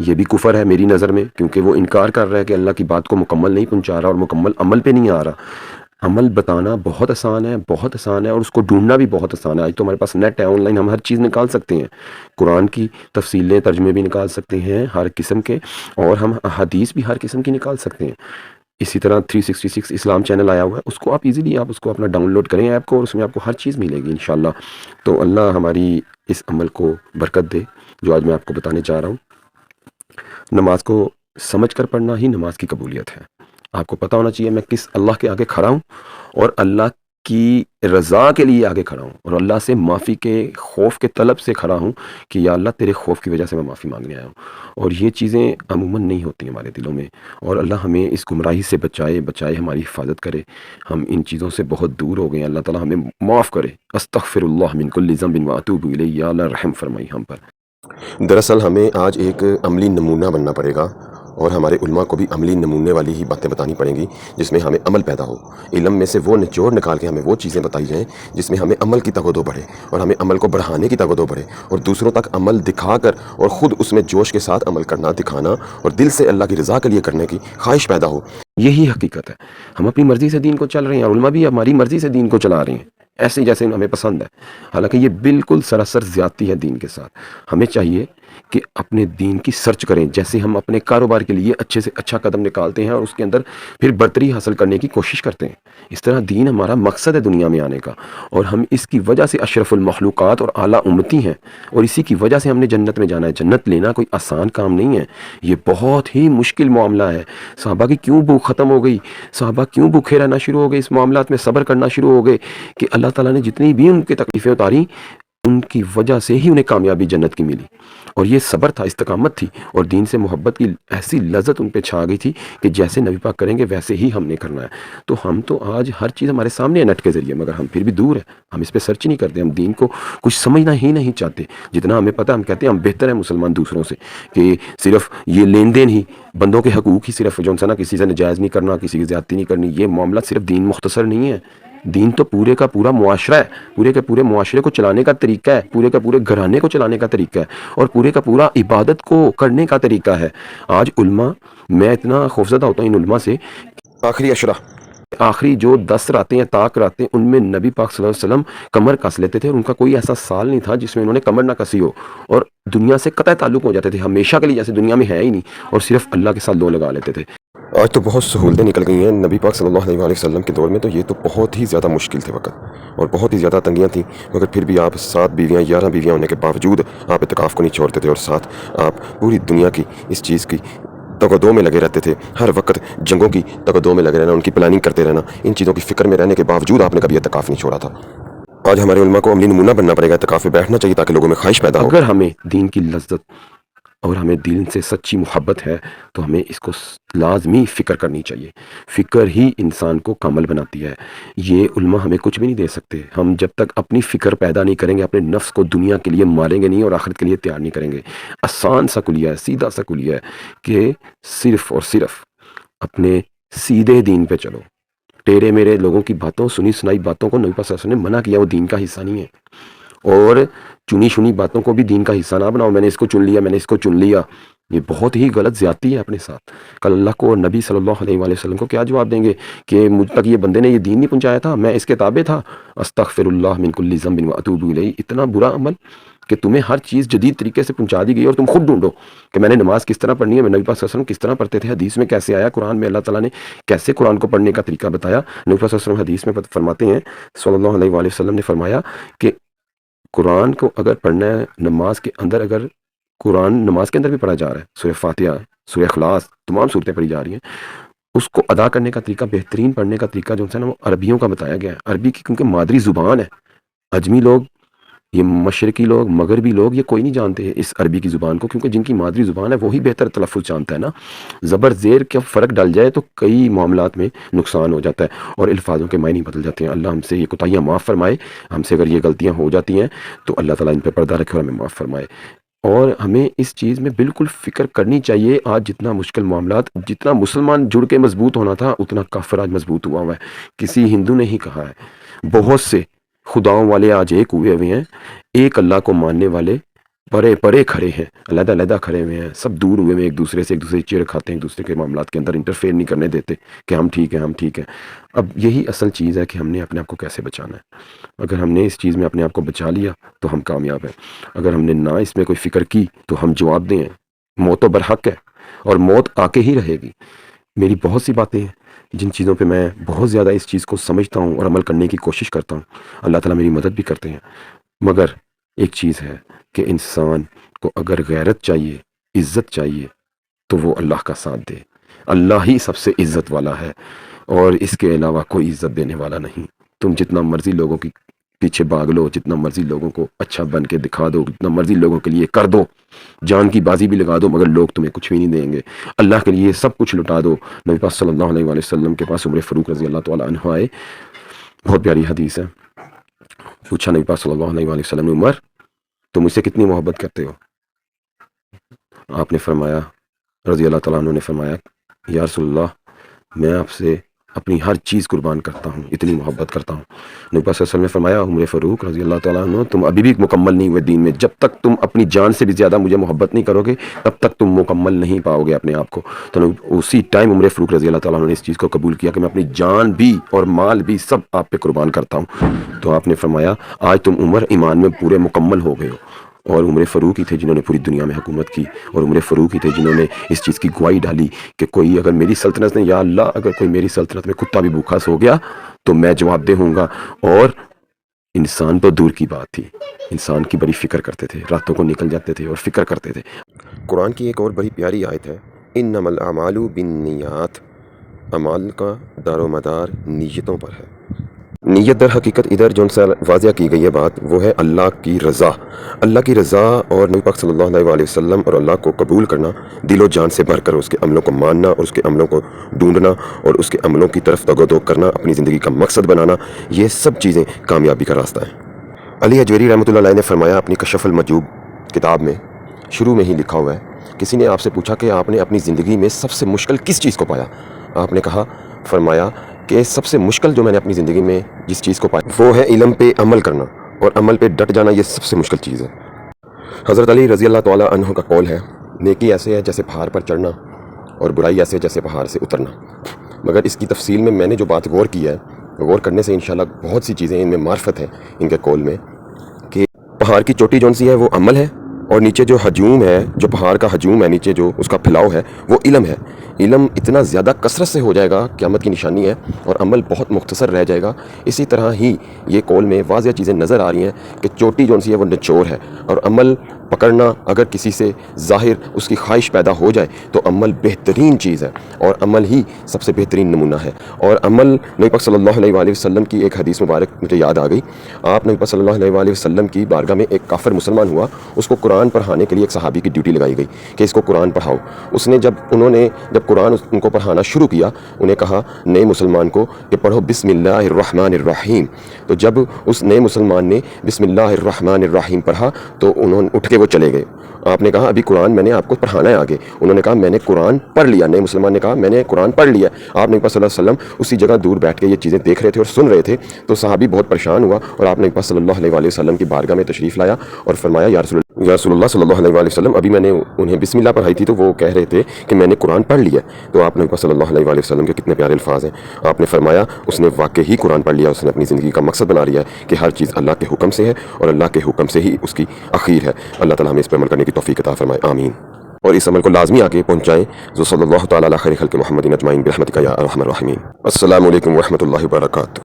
یہ بھی کفر ہے میری نظر میں، کیونکہ وہ انکار کر رہا ہے کہ اللہ کی بات کو مکمل نہیں پہنچا رہا اور مکمل عمل پہ نہیں آ رہا۔ عمل بتانا بہت آسان ہے، بہت آسان ہے، اور اس کو ڈھونڈنا بھی بہت آسان ہے۔ آج تو ہمارے پاس نیٹ ہے، آن لائن ہم ہر چیز نکال سکتے ہیں، قرآن کی تفصیلیں ترجمے بھی نکال سکتے ہیں ہر قسم کے، اور ہم حدیث بھی ہر قسم کی نکال سکتے ہیں۔ اسی طرح 366 اسلام چینل آیا ہوا ہے، اس کو آپ ایزیلی آپ اس کو اپنا ڈاؤن لوڈ کریں ایپ کو، اور اس میں آپ کو ہر چیز ملے گی انشاءاللہ۔ تو اللہ ہماری اس عمل کو برکت دے جو آج میں آپ کو بتانے جا رہا ہوں۔ نماز کو سمجھ کر پڑھنا ہی نماز کی قبولیت ہے۔ آپ کو پتہ ہونا چاہیے میں کس اللہ کے آگے کھڑا ہوں، اور اللہ کی رضا کے لیے آگے کھڑا ہوں، اور اللہ سے معافی کے خوف کے طلب سے کھڑا ہوں کہ یا اللہ تیرے خوف کی وجہ سے میں معافی مانگنے آیا ہوں۔ اور یہ چیزیں عموماً نہیں ہوتی ہمارے دلوں میں، اور اللہ ہمیں اس گمراہی سے بچائے، ہماری حفاظت کرے۔ ہم ان چیزوں سے بہت دور ہو گئے ہیں، اللہ تعالیٰ ہمیں معاف کرے۔ استغفر اللہ من کل ذنب واتوب الیہ، یا اللہ رحم فرمائی ہم پر۔ دراصل ہمیں آج ایک عملی نمونہ بننا پڑے گا، اور ہمارے علماء کو بھی عملی نمونے والی ہی باتیں بتانی پڑیں گی جس میں ہمیں عمل پیدا ہو۔ علم میں سے وہ نچوڑ نکال کے ہمیں وہ چیزیں بتائی جائیں جس میں ہمیں عمل کی تگودو بڑھے، اور ہمیں عمل کو بڑھانے کی تگودو بڑھے، اور دوسروں تک عمل دکھا کر اور خود اس میں جوش کے ساتھ عمل کرنا، دکھانا، اور دل سے اللہ کی رضا کے لیے کرنے کی خواہش پیدا ہو۔ یہی حقیقت ہے۔ ہم اپنی مرضی سے دین کو چل رہے ہیں، اور علماء بھی ہماری مرضی سے دین کو چلا رہے ہیں، ایسے جیسے ہمیں پسند ہے، حالانکہ یہ بالکل سراسر زیادتی ہے دین کے ساتھ۔ ہمیں چاہیے کہ اپنے دین کی سرچ کریں، جیسے ہم اپنے کاروبار کے لیے اچھے سے اچھا قدم نکالتے ہیں اور اس کے اندر پھر برتری حاصل کرنے کی کوشش کرتے ہیں، اس طرح دین ہمارا مقصد ہے دنیا میں آنے کا، اور ہم اس کی وجہ سے اشرف المخلوقات اور اعلیٰ امتی ہیں، اور اسی کی وجہ سے ہم نے جنت میں جانا ہے۔ جنت لینا کوئی آسان کام نہیں ہے، یہ بہت ہی مشکل معاملہ ہے۔ صحابہ کی کیوں بھوک ختم ہو گئی، صحابہ کیوں بھوکے رہنا شروع ہو گئے، اس معاملات میں صبر کرنا شروع ہو گئے، کہ اللہ تعالیٰ نے جتنی بھی ان کی تکلیفیں اتاری ان کی وجہ سے ہی انہیں کامیابی جنت کی ملی، اور یہ صبر تھا، استقامت تھی، اور دین سے محبت کی ایسی لذت ان پہ چھا گئی تھی کہ جیسے نبی پاک کریں گے ویسے ہی ہم نے کرنا ہے۔ تو ہم تو آج ہر چیز ہمارے سامنے ہے نیٹ کے ذریعے، مگر ہم پھر بھی دور ہیں، ہم اس پہ سرچ نہیں کرتے، ہم دین کو کچھ سمجھنا ہی نہیں چاہتے۔ جتنا ہمیں پتہ ہم کہتے ہیں ہم بہتر ہیں مسلمان دوسروں سے، کہ صرف یہ لین دین ہی، بندوں کے حقوق ہی صرف جو نا کسی سے نجائز نہیں کرنا، کسی کی زیادتی نہیں کرنی، یہ معاملہ صرف دین مختصر نہیں ہے۔ دین تو پورے کا پورا معاشرہ ہے، پورے کے پورے معاشرے کو چلانے کا طریقہ ہے، پورے کا پورے گھرانے کو چلانے کا طریقہ ہے، اور پورے کا پورا عبادت کو کرنے کا طریقہ ہے۔ آج علماء، میں اتنا خوفزدہ ہوتا ہوں ان علماء سے، آخری عشرہ، آخری جو 10 راتیں یا طاق راتیں، ان میں نبی پاک صلی اللہ علیہ وسلم کمر کس لیتے تھے، اور ان کا کوئی ایسا سال نہیں تھا جس میں انہوں نے کمر نہ کسی ہو، اور دنیا سے قطع تعلق ہو جاتے تھے، ہمیشہ کے لیے، جیسے دنیا میں ہے ہی نہیں، اور صرف اللہ کے ساتھ دو لگا لیتے تھے۔ آج تو بہت سہولتیں نکل گئی ہیں، نبی پاک صلی اللہ علیہ وسلم کے دور میں تو یہ تو بہت ہی زیادہ مشکل تھے وقت، اور بہت ہی زیادہ تنگیاں تھیں، مگر پھر بھی آپ 7 بیویاں 11 بیویاں ہونے کے باوجود آپ اعتکاف کو نہیں چھوڑتے تھے، اور ساتھ آپ پوری دنیا کی اس چیز کی تگودو میں لگے رہتے تھے، ہر وقت جنگوں کی تگودو میں لگے رہنا، ان کی پلاننگ کرتے رہنا، ان چیزوں کی فکر میں رہنے کے باوجود آپ نے کبھی اعتکاف نہیں چھوڑا تھا۔ آج ہمارے علماء کو عملی نمونہ بننا پڑے گا، اعتکاف میں بیٹھنا چاہیے تاکہ لوگوں میں خواہش پیدا ہو۔ اگر ہمیں دین کی لذت اور ہمیں دین سے سچی محبت ہے تو ہمیں اس کو لازمی فکر کرنی چاہیے۔ فکر ہی انسان کو کامل بناتی ہے۔ یہ علماء ہمیں کچھ بھی نہیں دے سکتے، ہم جب تک اپنی فکر پیدا نہیں کریں گے، اپنے نفس کو دنیا کے لیے ماریں گے نہیں اور آخرت کے لیے تیار نہیں کریں گے۔ آسان سا کلیہ ہے، سیدھا سا کلیہ ہے کہ صرف اور صرف اپنے سیدھے دین پہ چلو۔ ٹیرے میرے لوگوں کی باتوں، سنی سنائی باتوں کو نبی پاک صلی اللہ علیہ وسلم نے منع کیا، وہ دین کا حصہ نہیں ہے، اور چنی شنی باتوں کو بھی دین کا حصہ نہ بناؤ، میں نے اس کو چن لیا، میں نے اس کو چن لیا، یہ بہت ہی غلط زیادتی ہے اپنے ساتھ۔ کل اللہ کو اور نبی صلی اللہ علیہ وآلہ وسلم کو کیا جواب دیں گے کہ مجھ تک یہ بندے نے یہ دین نہیں پہنچایا تھا، میں اس کے تابع تھا۔ استغفر اللہ من کل ذنب واتوب الیہ، اتنا برا عمل کہ تمہیں ہر چیز جدید طریقے سے پہنچا دی گئی، اور تم خود ڈھونڈو کہ میں نے نماز کس طرح پڑھنی ہے، میں نبی پاک صلی اللہ علیہ وسلم کس طرح پڑھتے تھے، حدیث میں کیسے آیا، قرآن میں اللہ تعالیٰ نے کیسے قرآن کو پڑھنے کا طریقہ بتایا۔ نبی پاک صلی اللہ علیہ وسلم حدیث میں فرماتے ہیں، صلی اللہ علیہ وآلہ وسلم نے فرمایا کہ قرآن کو اگر پڑھنا ہے نماز کے اندر، اگر قرآن نماز کے اندر بھی پڑھا جا رہا ہے، سورہ فاتحہ، سورہ اخلاص، تمام صورتیں پڑھی جا رہی ہیں، اس کو ادا کرنے کا طریقہ، بہترین پڑھنے کا طریقہ جو ہے نا وہ عربیوں کا بتایا گیا ہے۔ عربی کی کیونکہ مادری زبان ہے، اجمی لوگ، یہ مشرقی لوگ، مغربی لوگ، یہ کوئی نہیں جانتے اس عربی کی زبان کو، کیونکہ جن کی مادری زبان ہے وہی بہتر تلفظ جانتا ہے نا۔ زبر زیر کا فرق ڈل جائے تو کئی معاملات میں نقصان ہو جاتا ہے، اور الفاظوں کے معنی بدل جاتے ہیں۔ اللہ ہم سے یہ کوتاہیاں معاف فرمائے، ہم سے اگر یہ غلطیاں ہو جاتی ہیں تو اللہ تعالیٰ ان پہ پردہ رکھے اور ہمیں معاف فرمائے۔ اور ہمیں اس چیز میں بالکل فکر کرنی چاہیے، آج جتنا مشکل معاملات، جتنا مسلمان جڑ کے مضبوط ہونا تھا اتنا کافر آج مضبوط ہوا ہوا ہے۔ کسی ہندو نے ہی کہا ہے، بہت سے خداؤں والے آج ایک ہوئے ہوئے ہیں، ایک اللہ کو ماننے والے پرے پرے کھڑے ہیں، علیحدہ علیحدہ کھڑے ہوئے ہیں، سب دور ہوئے ہیں ایک دوسرے سے، ایک دوسرے کی چیئر کھاتے ہیں، ایک دوسرے کے معاملات کے اندر انٹرفیئر نہیں کرنے دیتے کہ ہم ٹھیک ہیں ہم ٹھیک ہیں۔ اب یہی اصل چیز ہے کہ ہم نے اپنے آپ کو کیسے بچانا ہے۔ اگر ہم نے اس چیز میں اپنے آپ کو بچا لیا تو ہم کامیاب ہیں، اگر ہم نے نہ اس میں کوئی فکر کی تو ہم جواب دیں ہیں۔ موت و برحق ہے اور موت آ کے ہی رہے گی۔ میری بہت سی باتیں ہیں جن چیزوں پہ میں بہت زیادہ اس چیز کو سمجھتا ہوں اور عمل کرنے کی کوشش کرتا ہوں، اللہ تعالیٰ میری مدد بھی کرتے ہیں، مگر ایک چیز ہے کہ انسان کو اگر غیرت چاہیے، عزت چاہیے، تو وہ اللہ کا ساتھ دے۔ اللہ ہی سب سے عزت والا ہے اور اس کے علاوہ کوئی عزت دینے والا نہیں۔ تم جتنا مرضی لوگوں کی پیچھے بھاگ لو، جتنا مرضی لوگوں کو اچھا بن کے دکھا دو، جتنا مرضی لوگوں کے لیے کر دو، جان کی بازی بھی لگا دو، مگر لوگ تمہیں کچھ بھی نہیں دیں گے۔ اللہ کے لیے سب کچھ لٹا دو۔ نبی پاک صلی اللہ علیہ وآلہ وسلم کے پاس عمر فاروق رضی اللہ تعالیٰ عنہ آئے، بہت پیاری حدیث ہے۔ پوچھا نبی پاک صلی اللہ علیہ وآلہ وسلم نے، عمر تم مجھ سے کتنی محبت کرتے ہو؟ آپ نے فرمایا، رضی اللہ تعالیٰ عنہ نے فرمایا، یا رسول اللہ میں آپ سے اپنی ہر چیز قربان کرتا ہوں، اتنی محبت کرتا ہوں۔ نبی پاک صلی اللہ علیہ وسلم نے فرمایا، عمر فاروق رضی اللہ تعالیٰ عنہ تم ابھی بھی مکمل نہیں ہوئے دین میں، جب تک تم اپنی جان سے بھی زیادہ مجھے محبت نہیں کرو گے تب تک تم مکمل نہیں پاؤ گے اپنے آپ کو۔ تو اسی ٹائم عمر فاروق رضی اللہ تعالیٰ عنہ نے اس چیز کو قبول کیا کہ میں اپنی جان بھی اور مال بھی سب آپ پہ قربان کرتا ہوں۔ تو آپ نے فرمایا، آج تم عمر ایمان میں پورے مکمل ہو گئے ہو۔ اور عمر فاروق ہی تھے جنہوں نے پوری دنیا میں حکومت کی، اور عمر فاروق ہی تھے جنہوں نے اس چیز کی گواہی ڈالی کہ کوئی اگر میری سلطنت میں، یا اللہ اگر کوئی میری سلطنت میں کتا بھی بھوکا سو گیا تو میں جواب دہ ہوں گا۔ اور انسان تو دور کی بات تھی، انسان کی بڑی فکر کرتے تھے، راتوں کو نکل جاتے تھے اور فکر کرتے تھے۔ قرآن کی ایک اور بڑی پیاری آیت ہے، انما الاعمال بالنیات، اعمال کا دار و مدار نیتوں پر ہے۔ نیت در حقیقت ادھر جو سے واضح کی گئی ہے بات، وہ ہے اللہ کی رضا۔ اللہ کی رضا اور نبی پاک صلی اللہ علیہ وسلم اور اللہ کو قبول کرنا، دل و جان سے بھر کر اس کے عملوں کو ماننا اور اس کے عملوں کو ڈھونڈنا اور اس کے عملوں کی طرف تگ و دو کرنا، اپنی زندگی کا مقصد بنانا، یہ سب چیزیں کامیابی کا راستہ ہیں۔ علی حجویری رحمۃ اللہ علیہ نے فرمایا اپنی کشف المحجوب کتاب میں، شروع میں ہی لکھا ہوا ہے، کسی نے آپ سے پوچھا کہ آپ نے اپنی زندگی میں سب سے مشکل کس چیز کو پایا؟ آپ نے کہا، فرمایا کہ سب سے مشکل جو میں نے اپنی زندگی میں جس چیز کو پایا وہ ہے علم پہ عمل کرنا اور عمل پہ ڈٹ جانا، یہ سب سے مشکل چیز ہے۔ حضرت علی رضی اللہ تعالیٰ عنہ کا قول ہے، نیکی ایسے ہے جیسے پہاڑ پر چڑھنا اور برائی ایسے ہے جیسے پہاڑ سے اترنا۔ مگر اس کی تفصیل میں نے جو بات غور کی ہے، غور کرنے سے انشاءاللہ بہت سی چیزیں ان میں معرفت ہے ان کے قول میں، کہ پہاڑ کی چوٹی جون سی ہے وہ عمل ہے، اور نیچے جو ہجوم ہے، جو پہاڑ کا ہجوم ہے، نیچے جو اس کا پھیلاؤ ہے وہ علم ہے۔ علم اتنا زیادہ کثرت سے ہو جائے گا، قیامت کی نشانی ہے، اور عمل بہت مختصر رہ جائے گا۔ اسی طرح ہی یہ قول میں واضح چیزیں نظر آ رہی ہیں کہ چوٹی جون سی ہے وہ نچوڑ ہے، اور عمل پکڑنا اگر کسی سے ظاہر اس کی خواہش پیدا ہو جائے تو عمل بہترین چیز ہے، اور عمل ہی سب سے بہترین نمونہ ہے۔ اور عمل نبی پاک صلی اللہ علیہ وآلہ وسلم کی ایک حدیث مبارک مجھے یاد آ گئی۔ آپ نبی پاک صلی اللہ علیہ وآلہ وسلم کی بارگاہ میں ایک کافر مسلمان ہوا، اس کو قرآن پڑھانے کے لیے ایک صحابی کی ڈیوٹی لگائی گئی کہ اس کو قرآن پڑھاؤ۔ انہوں نے جب قرآن ان کو پڑھانا شروع کیا، انہیں کہا نئے مسلمان کو کہ پڑھو بسم اللہ الرحمن الرحیم۔ تو جب اس نئے مسلمان نے بسم اللہ الرحمن الرحیم پڑھا تو انہوں نے اٹھ کے وہ چلے گئے۔ آپ نے کہا ابھی قرآن میں نے آپ کو پڑھانا ہے آگے۔ انہوں نے کہا میں نے قرآن پڑھ لیا۔ نئے مسلمان نے کہا میں نے قرآن پڑھ لیا۔ آپ نبی پاک صلی اللہ علیہ وسلم اسی جگہ دور بیٹھ کے یہ چیزیں دیکھ رہے تھے اور سن رہے تھے، تو صحابی بہت پریشان ہوا اور آپ نبی پاک صلی اللہ علیہ وسلم کی بارگاہ میں تشریف لایا اور فرمایا، یا رسول اللہ صلی اللہ علیہ وسلم، ابھی میں نے انہیں بسم اللہ پڑھائی تھی تو وہ کہہ رہے تھے کہ میں نے قرآن پڑھ لیا۔ تو آپ نبی پاک صلی اللہ علیہ وسلم کے کتنے پیارے الفاظ ہیں۔ آپ نے فرمایا اس نے واقعی ہی قرآن پڑھ لیا، اس نے اپنی زندگی کا مقصد بنا لیا ہے کہ ہر چیز اللہ کے حکم سے ہے اور اللہ کے حکم سے ہی اس کی اخیر ہے۔ اللہ تعالیٰ ہمیں اس پر عمل کرنے کی توفیق عطا فرمائے، آمین۔ اور اس عمل کو لازمی آگے پہنچائیں جو صلی اللہ تعالیٰ علی خیر خلق محمد اجمعین برحمتک یا ارحم الراحمین۔ السلام علیکم ورحمۃ اللہ وبرکاتہ۔